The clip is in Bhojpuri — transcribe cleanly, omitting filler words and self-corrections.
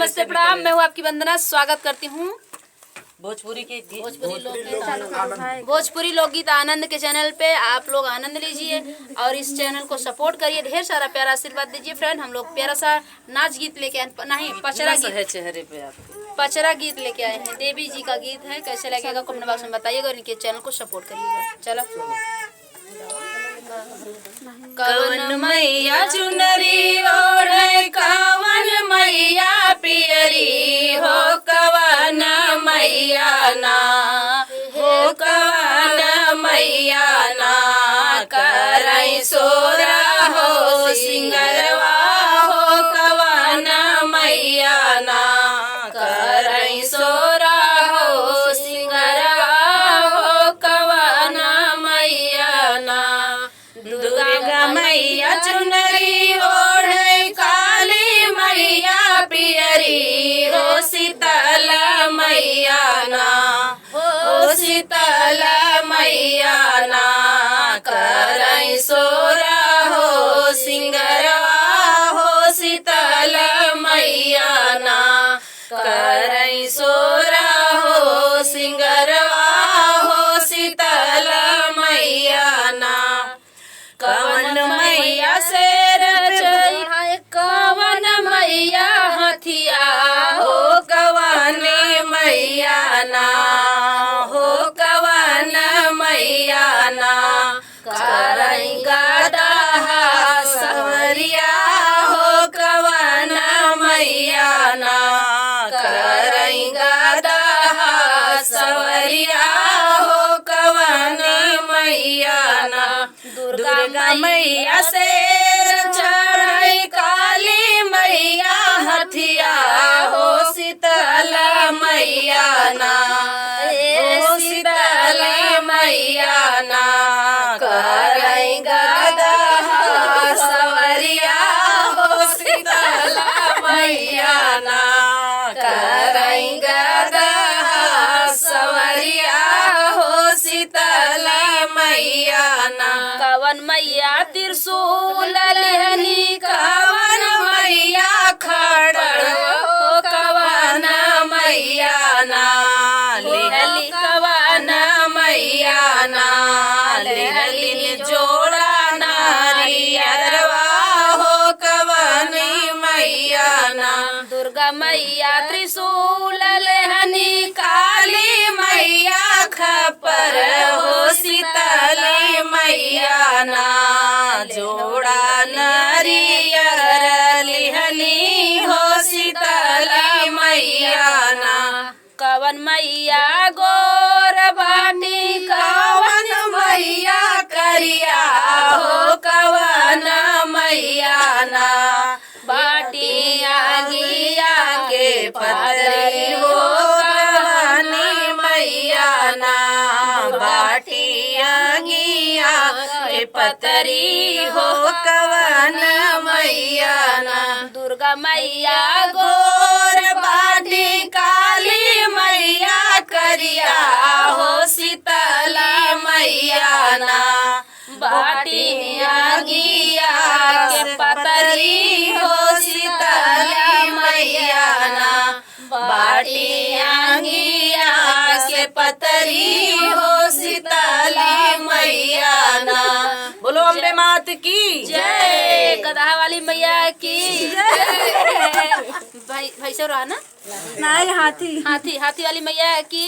नमस्ते प्रणाम। मैं हूँ आपकी वंदना। स्वागत करती हूँ भोजपुरी लोकगीत आनंद के चैनल पे। आप लोग आनंद लीजिए और इस चैनल को सपोर्ट करिए। ढेर सारा प्यारा आशीर्वाद दीजिए फ्रेंड। हम लोग प्यारा सा नाच गीत लेके आए, नहीं पचरा गीत है, चेहरे पे पचरा गीत लेके आए हैं। देवी जी का गीत है, कैसे लगेगा कमेंट बॉक्स में बताइएगा और इनके चैनल को सपोर्ट करिएगा। चलो। कवन मैया चुनरी ओढ़े, कवन मैया पियरी हो, कवन मैया ना हो, कवन मैया ना करई सोरा हो सिंगरवा हो, कवन मैया ना करई सोरा हो सिंगरवा हो, कवन मैया ना। दुर्गा मैया चुनरी ओढ़े, काली मैया पियरी हो, शीतल मैया ना हो, शीतल मैया ना करई सोरा हो सिंगरवा हो, शीतल मैया ना करई सोरा हो सिंगरवा हो, शीतल मैया ना। कवन मैया शेर चढ़ाए, कवन मैया हथिया हो, कवन मैया ना हो, कवन मैया ना करई गदा सवरिया हो, कवन मैया ना करई गदा सवरिया हो, कवन मैया ना। दुर्गा मैया शेर चढ़ई, काली मैया हथिया हो, शीतल मैया ना हो, शीतल मैया ना करई गदा सवरिया हो, शीतल मैया ना करई गदा सवरिया हो, शीतल मैया ना। कवन मैया त्रिशूल लेहनी, कवन मैया खड़ग हो, कवन मैया ना लेहली, कवन मैया ना लेहली जोड़ा नारियरवा हो, कवन मैया ना। दुर्गा मैया त्रिशूल लेहनी, काली मैया खपर हो, शीतल मैया ना जोड़ा नारियर लिहली हो, शीतल मैया ना। कवन मैया गोर बाटी, कवन मैया करिया हो, कवन मैया ना बाटी आगिया के पतरी हो, कवन मैया ना बाटी आगिया के पतरी हो, कवन मैया ना। दुर्गा मैया गोर बाटी, काली मैया करिया हो, शीतल मैया ना बाटी आगिया के पतरी हो, शीतल मैया ना बाटी आगिया के पतरी हो, शीतल मैया ना। बोलो अम्बे मात की जय, गधा वाली मैया की जय। भाई भाई से रहा ना, नहीं हाथी हाथी हाथी वाली मैया की।